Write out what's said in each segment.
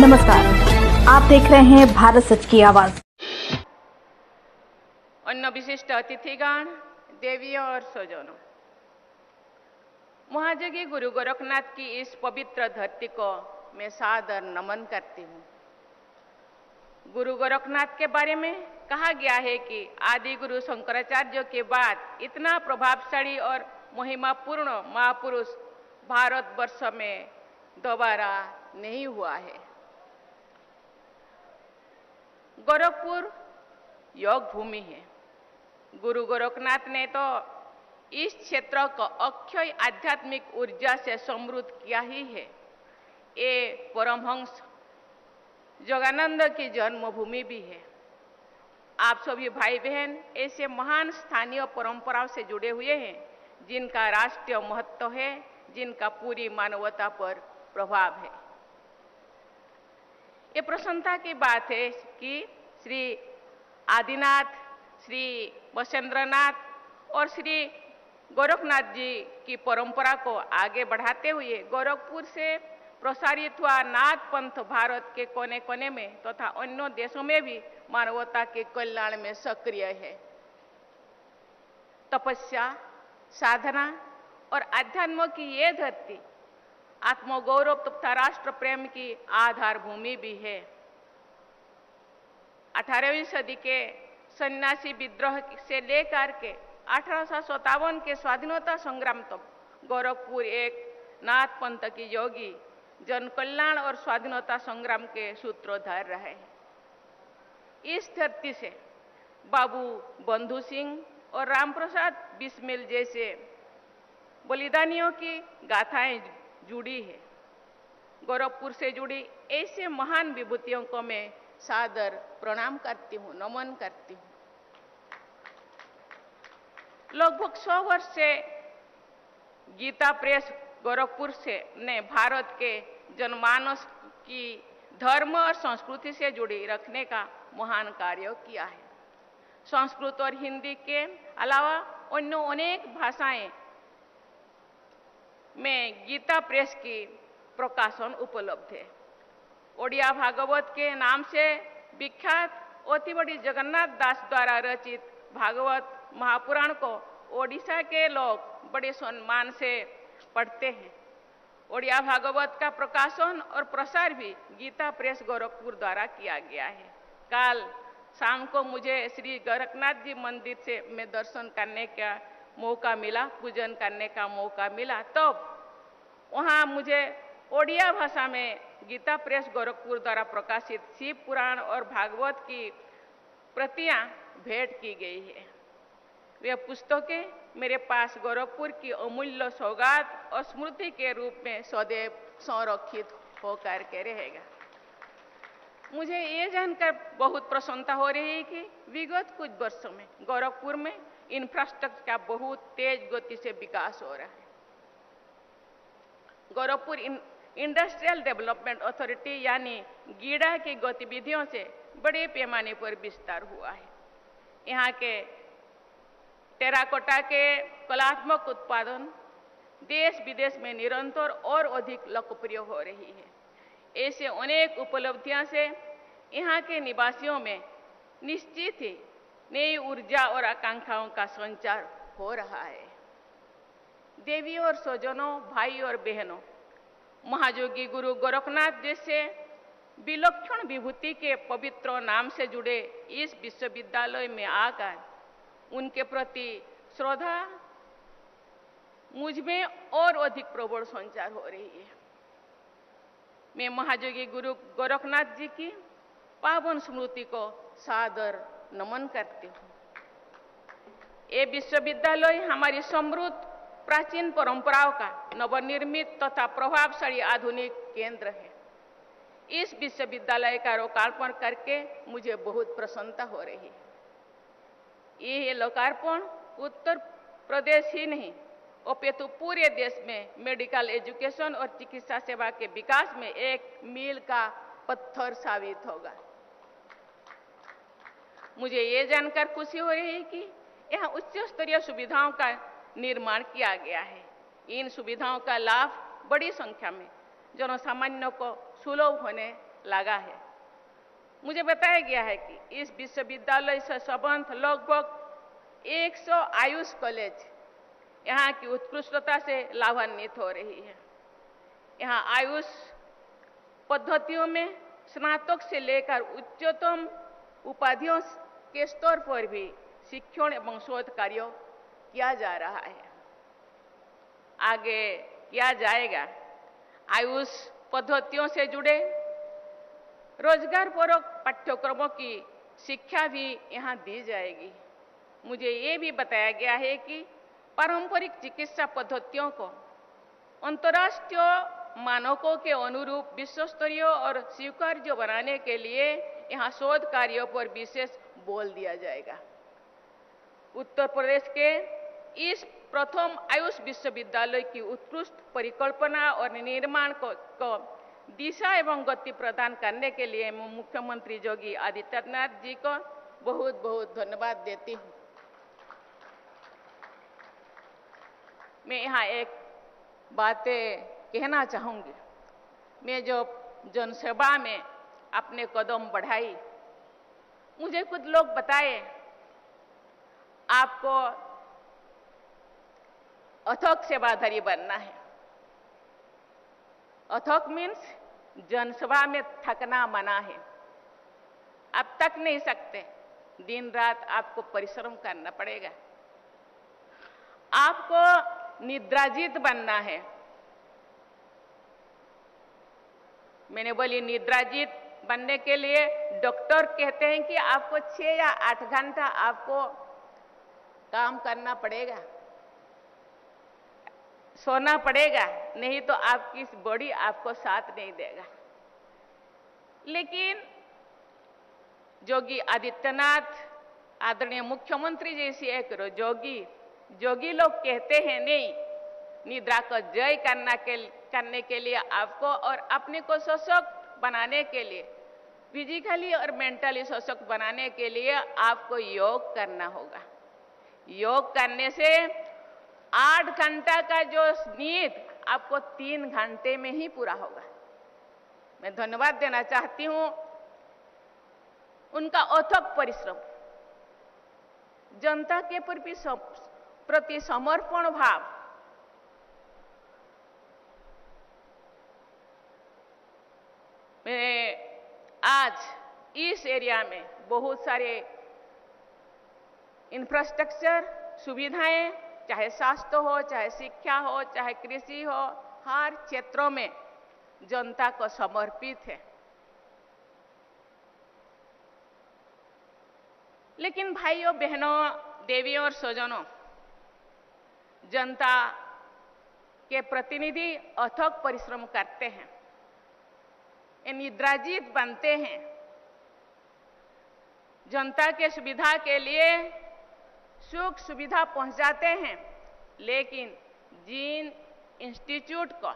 नमस्कार, आप देख रहे हैं भारत सच की आवाज। अन्य विशिष्ट अतिथिगण, देवियों और स्वजनों, महाजगी गुरु गोरखनाथ की इस पवित्र धरती को मैं सादर नमन करती हूँ। गुरु गोरखनाथ के बारे में कहा गया है कि आदि गुरु शंकराचार्य के बाद इतना प्रभावशाली और महिमापूर्ण महापुरुष भारतवर्ष में दोबारा नहीं हुआ है। गोरखपुर योग भूमि है। गुरु गोरखनाथ ने तो इस क्षेत्र को अक्षय आध्यात्मिक ऊर्जा से समृद्ध किया ही है। ये परमहंस जोगानंद की जन्मभूमि भी है। आप सभी भाई बहन ऐसे महान स्थानीय परंपराओं से जुड़े हुए हैं जिनका राष्ट्रीय महत्व है, जिनका पूरी मानवता पर प्रभाव है। ये प्रसन्नता की बात है कि श्री आदिनाथ, श्री वसेंद्रनाथ और श्री गोरखनाथ जी की परंपरा को आगे बढ़ाते हुए गोरखपुर से प्रसारित हुआ नाथ पंथ भारत के कोने कोने में तथा अन्य देशों में भी मानवता के कल्याण में सक्रिय है। तपस्या, साधना और अध्यात्म की ये धरती आत्मगौरव तथा राष्ट्र प्रेम की आधार भूमि भी है। 18वीं सदी के सन्यासी विद्रोह से लेकर के 1857 के स्वाधीनता संग्राम तक गोरखपुर एक नाथ पंथ की योगी जन कल्याण और स्वाधीनता संग्राम के सूत्रधार रहे हैं। इस धरती से बाबू बंधु सिंह और रामप्रसाद बिस्मिल जैसे बलिदानियों की गाथाएं जुड़ी है। गोरखपुर से जुड़ी ऐसे महान विभूतियों को मैं सादर प्रणाम करती हूँ, नमन करती हूँ। लगभग 100 वर्ष से गीता प्रेस गोरखपुर से ने भारत के जनमानस की धर्म और संस्कृति से जुड़ी रखने का महान कार्य किया है। संस्कृत और हिंदी के अलावा अन्य अनेक भाषाएं में गीता प्रेस की प्रकाशन उपलब्ध है। ओडिया भागवत के नाम से विख्यात अति बड़ी जगन्नाथ दास द्वारा रचित भागवत महापुराण को ओडिशा के लोग बड़े सम्मान से पढ़ते हैं। ओडिया भागवत का प्रकाशन और प्रसार भी गीता प्रेस गोरखपुर द्वारा किया गया है। कल शाम को मुझे श्री गोरखनाथ जी मंदिर से मैं दर्शन करने का मौका मिला, पूजन करने का मौका मिला। तब वहाँ मुझे ओडिया भाषा में गीता प्रेस गोरखपुर द्वारा प्रकाशित शिव पुराण और भागवत की प्रतियां भेंट की गई है। वे पुस्तकें मेरे पास गोरखपुर की अमूल्य सौगात और स्मृति के रूप में सदैव संरक्षित होकर के रहेगा। मुझे ये जानकर बहुत प्रसन्नता हो रही है कि विगत कुछ वर्षों में गोरखपुर में इंफ्रास्ट्रक्चर का बहुत तेज गति से विकास हो रहा है। गोरखपुर इंडस्ट्रियल डेवलपमेंट अथॉरिटी यानी गीडा की गतिविधियों से बड़े पैमाने पर विस्तार हुआ है। यहाँ के टेराकोटा के कलात्मक उत्पादन देश विदेश में निरंतर और अधिक लोकप्रिय हो रही है। ऐसे अनेक उपलब्धियां से यहाँ के निवासियों में निश्चित ही नई ऊर्जा और आकांक्षाओं का संचार हो रहा है। देवी और स्वजनों, भाई और बहनों, महाजोगी गुरु गोरखनाथ जैसे विलक्षण विभूति के पवित्र नाम से जुड़े इस विश्वविद्यालय में आकर उनके प्रति श्रद्धा मुझ में और अधिक प्रबल संचार हो रही है। मैं महाजोगी गुरु गोरखनाथ जी की पावन स्मृति को सादर नमन करती हूँ। ये विश्वविद्यालय हमारी समृद्ध प्राचीन परंपराओं का नवनिर्मित तथा प्रभावशाली आधुनिक केंद्र है। इस विश्वविद्यालय का लोकार्पण करके मुझे बहुत प्रसन्नता हो रही है। ये लोकार्पण उत्तर प्रदेश ही नहीं अपितु पूरे देश में मेडिकल एजुकेशन और चिकित्सा सेवा के विकास में एक मील का पत्थर साबित होगा। मुझे ये जानकर खुशी हो रही है कि यहाँ उच्च स्तरीय सुविधाओं का निर्माण किया गया है। इन सुविधाओं का लाभ बड़ी संख्या में जनसामान्य को सुलभ होने लगा है। मुझे बताया गया है कि इस विश्वविद्यालय से संबंध लगभग 100 आयुष कॉलेज यहाँ की उत्कृष्टता से लाभान्वित हो रही है। यहाँ आयुष पद्धतियों में स्नातक से लेकर उच्चतम उपाधियों के स्तर पर भी शिक्षण एवं शोध कार्य किया जा रहा है, आगे किया जाएगा। आयुष पद्धतियों से जुड़े रोजगारपरक पाठ्यक्रमों की शिक्षा भी यहाँ दी जाएगी। मुझे ये भी बताया गया है कि पारंपरिक चिकित्सा पद्धतियों को अंतर्राष्ट्रीय मानकों के अनुरूप विश्व स्तरीय और स्वीकार्य बनाने के लिए यहाँ शोध कार्यों पर विशेष बल दिया जाएगा। उत्तर प्रदेश के इस प्रथम आयुष विश्वविद्यालय की उत्कृष्ट परिकल्पना और निर्माण को दिशा एवं गति प्रदान करने के लिए मैं मुख्यमंत्री योगी आदित्यनाथ जी को बहुत बहुत धन्यवाद देती हूँ। मैं यहाँ एक बातें कहना चाहूँगी। मैं जो जनसेवा में अपने कदम बढ़ाई, मुझे कुछ लोग बताए आपको अथक सेवाधारी बनना है। अथक मीन्स जनसेवा में थकना मना है। आप थक नहीं सकते, दिन रात आपको परिश्रम करना पड़ेगा। आपको निद्राजीत बनना है। मैंने बोली निद्राजीत बनने के लिए डॉक्टर कहते हैं कि आपको 6 या 8 घंटा आपको काम करना पड़ेगा, सोना पड़ेगा, नहीं तो आपकी बॉडी आपको साथ नहीं देगा। लेकिन योगी आदित्यनाथ आदरणीय मुख्यमंत्री जैसी एक जोगी लोग कहते हैं नहीं, निद्रा को जय करने के लिए आपको और अपने को सशक्त बनाने के लिए, फिजिकली और मेंटली सशक्त बनाने के लिए आपको योग करना होगा। योग करने से 8 घंटा का जो नींद आपको 3 घंटे में ही पूरा होगा। मैं धन्यवाद देना चाहती हूं उनका अथक परिश्रम, जनता के प्रति समर्पण भाव, मैं आज इस एरिया में बहुत सारे इंफ्रास्ट्रक्चर सुविधाएं, चाहे स्वास्थ्य हो, चाहे शिक्षा हो, चाहे कृषि हो, हर क्षेत्रों में जनता को समर्पित है। लेकिन भाइयों बहनों, देवियों और स्वजनों, जनता के प्रतिनिधि अथक परिश्रम करते हैं, निद्राजीत बनते हैं, जनता के सुविधा के लिए सुख सुविधा पहुंचाते हैं। लेकिन जिन इंस्टीट्यूट को,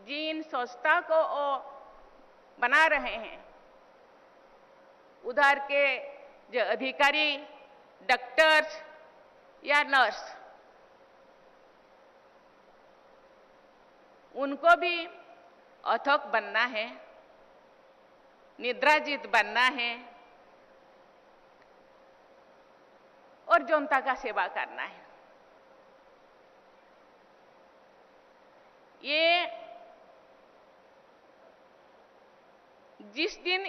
जिन संस्था को वो बना रहे हैं, उधर के जो अधिकारी, डॉक्टर्स या नर्स, उनको भी अथक बनना है, निद्राजीत बनना है और जनता का सेवा करना है। ये जिस दिन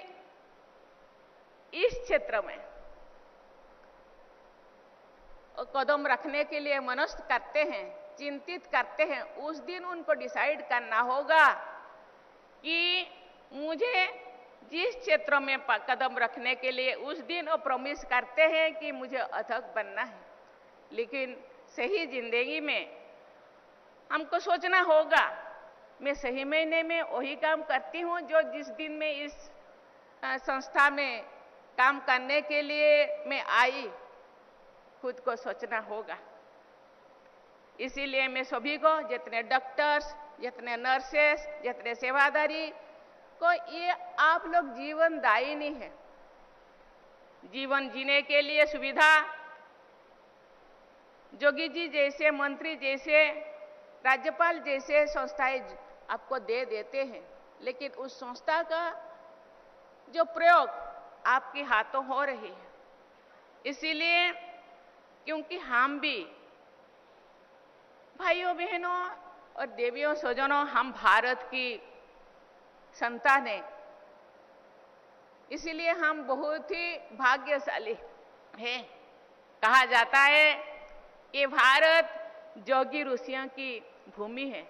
इस क्षेत्र में कदम रखने के लिए मनस्थ करते हैं, चिंतित करते हैं, उस दिन उनको डिसाइड करना होगा कि मुझे जिस क्षेत्र में कदम रखने के लिए उस दिन वो प्रॉमिस करते हैं कि मुझे अथक बनना है। लेकिन सही जिंदगी में हमको सोचना होगा, मैं सही महीने में वही काम करती हूँ जो जिस दिन में इस संस्था में काम करने के लिए मैं आई, खुद को सोचना होगा। इसीलिए मैं सभी को, जितने डॉक्टर्स, जितने नर्सेस, जितने सेवादारी को, ये आप लोग जीवनदायिनी है। जीवन जीने के लिए सुविधा जोगी जी जैसे, मंत्री जैसे, राज्यपाल जैसे संस्थाएं आपको दे देते हैं। लेकिन उस संस्था का जो प्रयोग आपके हाथों हो रही है, इसीलिए क्योंकि हम भी भाइयों बहनों और देवियों स्वजनों, हम भारत की संतान हैं, इसीलिए हम बहुत ही भाग्यशाली हैं। कहा जाता है कि भारत जोगी ऋषियों की भूमि है।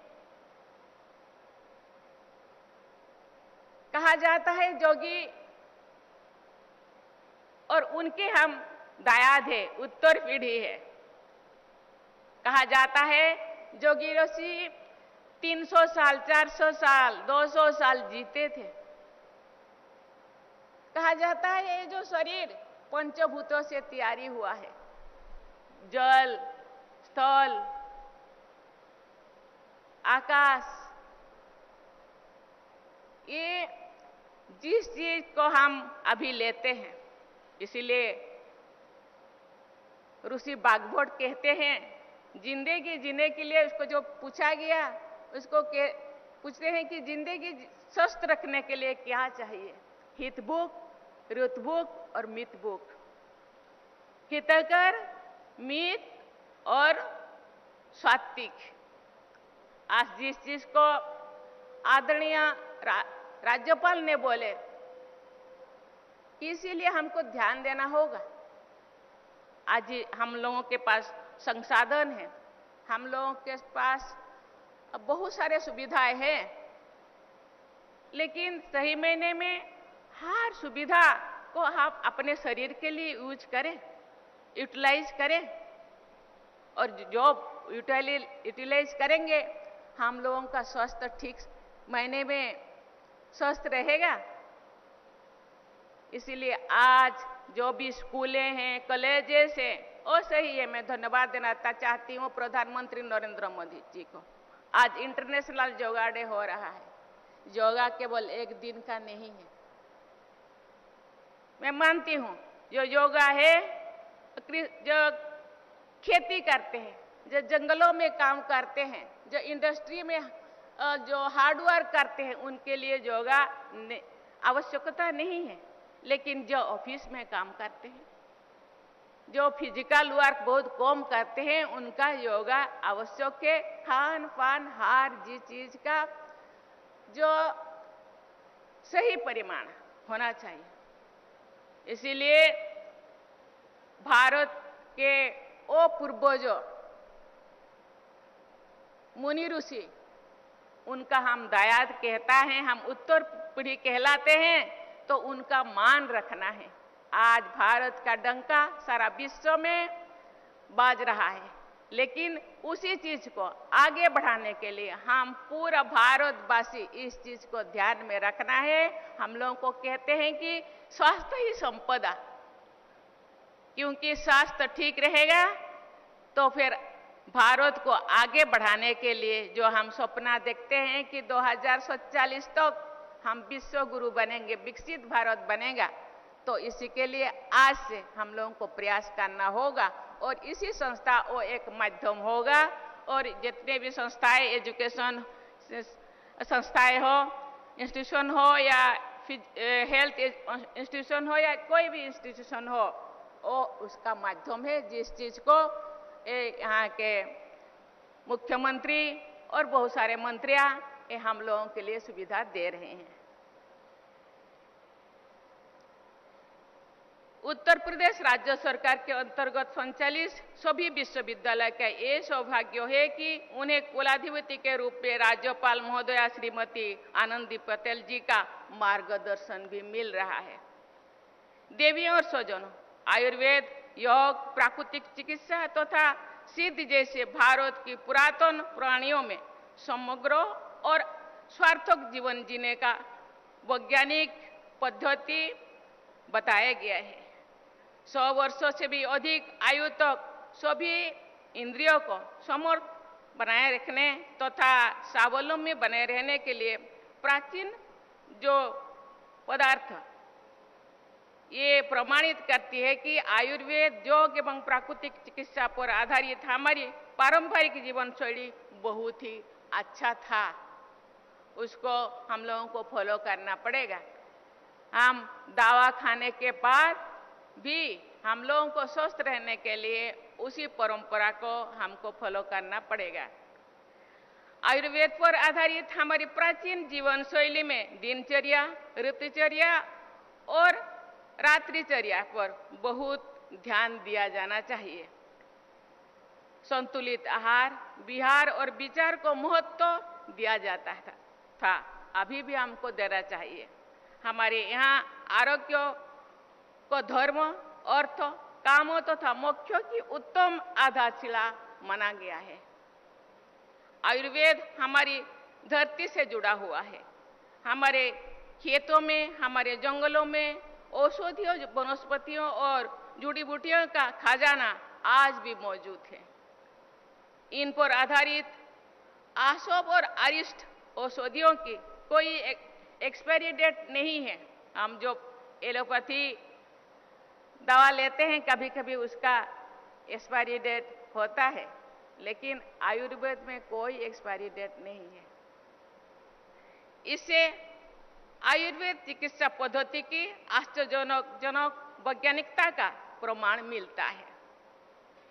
कहा जाता है जोगी और उनके हम दायाद है, उत्तर पीढ़ी है। कहा जाता है जोगी ऋषि 300 साल, 400 साल, 200 साल जीते थे। कहा जाता है ये जो शरीर पंचभूतों से तैयारी हुआ है, जल, स्थल, आकाश, ये जिस चीज को हम अभी लेते हैं, इसीलिए ऋषि बागभट कहते हैं जिंदगी जीने के लिए उसको जो पूछा गया, उसको पूछते हैं कि जिंदगी स्वस्थ रखने के लिए क्या चाहिए? हितभुक, ऋतभुक और मितभुक। हितकर, मित और सात्विक। आज जिस चीज को आदरणीय राज्यपाल ने बोले, इसीलिए हमको ध्यान देना होगा। आज हम लोगों के पास संसाधन है, हम लोगों के पास बहुत सारे सुविधाएं हैं, लेकिन सही मायने में हर सुविधा को आप अपने शरीर के लिए यूज करें, यूटिलाइज करें, और जो यूटिलाइज करेंगे हम लोगों का स्वास्थ्य ठीक मायने में स्वस्थ रहेगा। इसीलिए आज जो भी स्कूलें हैं, कॉलेजेस हैं, और सही है, मैं धन्यवाद देना चाहती हूँ प्रधानमंत्री नरेंद्र मोदी जी को। आज इंटरनेशनल योगा डे हो रहा है। योगा केवल एक दिन का नहीं है। मैं मानती हूँ जो योगा है, जो खेती करते हैं, जो जंगलों में काम करते हैं, जो इंडस्ट्री में जो हार्डवर्क करते हैं, उनके लिए योगा आवश्यकता नहीं है। लेकिन जो ऑफिस में काम करते हैं, जो फिजिकल वर्क बहुत कम करते हैं, उनका योगा आवश्यक है। खान पान, हर चीज का जो सही परिमाण होना चाहिए। इसीलिए भारत के ओ पूर्वजों मुनि ऋषि, उनका हम दायाद कहता है, हम उत्तर पीढ़ी कहलाते हैं, तो उनका मान रखना है। आज भारत का डंका सारा विश्व में बाज रहा है, लेकिन उसी चीज को आगे बढ़ाने के लिए हम पूरा भारतवासी इस चीज को ध्यान में रखना है। हम लोगों को कहते हैं कि स्वास्थ्य ही संपदा, क्योंकि स्वास्थ्य ठीक रहेगा तो फिर भारत को आगे बढ़ाने के लिए जो हम सपना देखते हैं कि 2047 तक हम विश्व गुरु बनेंगे, विकसित भारत बनेगा, तो इसी के लिए आज से हम लोगों को प्रयास करना होगा। और इसी संस्था वो एक माध्यम होगा, और जितने भी संस्थाएं, एजुकेशन संस्थाएं हो, इंस्टीट्यूशन हो, या हेल्थ इंस्टीट्यूशन हो, या कोई भी इंस्टीट्यूशन हो, वो उसका माध्यम है, जिस चीज को यहाँ के मुख्यमंत्री और बहुत सारे मंत्रियां ये हम लोगों के लिए सुविधा दे रहे हैं। उत्तर प्रदेश राज्य सरकार के अंतर्गत संचालित सभी विश्वविद्यालय का ये सौभाग्य है कि उन्हें कुलाधिपति के रूप में राज्यपाल महोदया श्रीमती आनंदी पटेल जी का मार्गदर्शन भी मिल रहा है। देवियों और स्वजनों, आयुर्वेद, योग, प्राकृतिक चिकित्सा तथा सिद्ध जैसे भारत की पुरातन प्राणियों में समग्र और सार्थक जीवन जीने का वैज्ञानिक पद्धति बताया गया है। 100 वर्षों से भी अधिक आयु तक सभी इंद्रियों को समर्थ बनाए रखने तथा स्वावलंबी बने रहने के लिए प्राचीन जो पदार्थ ये प्रमाणित करती है कि आयुर्वेद, योग एवं प्राकृतिक चिकित्सा पर आधारित हमारी पारंपरिक जीवन शैली बहुत ही अच्छा था। उसको हम लोगों को फॉलो करना पड़ेगा। हम दवा खाने के बाद भी हम लोगों को स्वस्थ रहने के लिए उसी परंपरा को हमको फॉलो करना पड़ेगा। आयुर्वेद पर आधारित हमारी प्राचीन जीवन शैली में दिनचर्या, ऋतुचर्या और रात्रिचर्या पर बहुत ध्यान दिया जाना चाहिए। संतुलित आहार, विहार और विचार को महत्व दिया जाता था, अभी भी हमको देना चाहिए। हमारे यहाँ आरोग्य को धर्म, अर्थ, कामों तथा मोक्षों की उत्तम आधारशिला माना गया है। आयुर्वेद हमारी धरती से जुड़ा हुआ है। हमारे खेतों में, हमारे जंगलों में औषधियों, वनस्पतियों और जड़ी बूटियों का खजाना आज भी मौजूद है। इन पर आधारित आसोप और अरिष्ट औषधियों की कोई एक्सपायरी डेट नहीं है। हम जो एलोपैथी दवा लेते हैं, कभी कभी उसका एक्सपायरी डेट होता है, लेकिन आयुर्वेद में कोई एक्सपायरी डेट नहीं है। इससे आयुर्वेद चिकित्सा पद्धति की आश्चर्यजनक वैज्ञानिकता का प्रमाण मिलता है।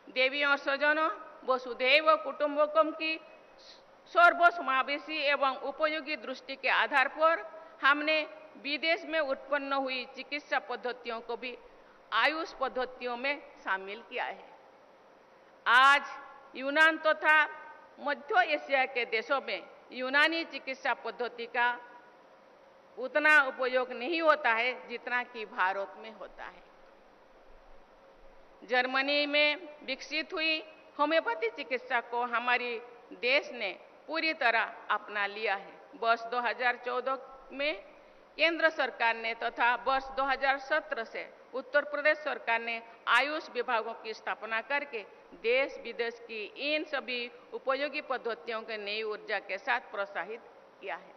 देवी और स्वजनों, वसुधैव कुटुंबकम की सर्वसमावेशी एवं उपयोगी दृष्टि के आधार पर हमने विदेश में उत्पन्न हुई चिकित्सा पद्धतियों को भी आयुष पद्धतियों में शामिल किया है। आज यूनान तथा मध्य एशिया के देशों में यूनानी चिकित्सा पद्धति का उतना उपयोग नहीं होता है जितना कि भारत में होता है। जर्मनी में विकसित हुई होम्योपैथी चिकित्सा को हमारी देश ने पूरी तरह अपना लिया है। वर्ष 2014 में केंद्र सरकार ने तथा वर्ष 2017 से उत्तर प्रदेश सरकार ने आयुष विभागों की स्थापना करके देश विदेश की इन सभी उपयोगी पद्धतियों के नई ऊर्जा के साथ प्रोत्साहित किया है।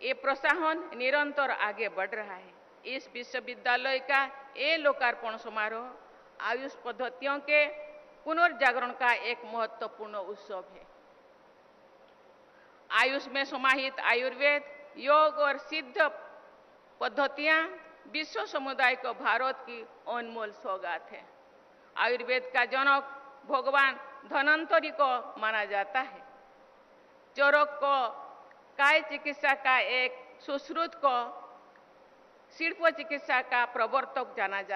ये प्रोत्साहन निरंतर आगे बढ़ रहा है। इस विश्वविद्यालय का ये लोकार्पण समारोह आयुष पद्धतियों के पुनर्जागरण का एक महत्वपूर्ण उत्सव है। आयुष में समाहित आयुर्वेद, योग और सिद्ध पद्धतियां विश्व समुदाय को भारत की अनमोल सौगात है। आयुर्वेद का जनक भगवान धन्वंतरि को माना जाता है। चरक को काय चिकित्सा का एक सुश्रुत को शिल्प चिकित्सा का प्रवर्तक जाना जाता है।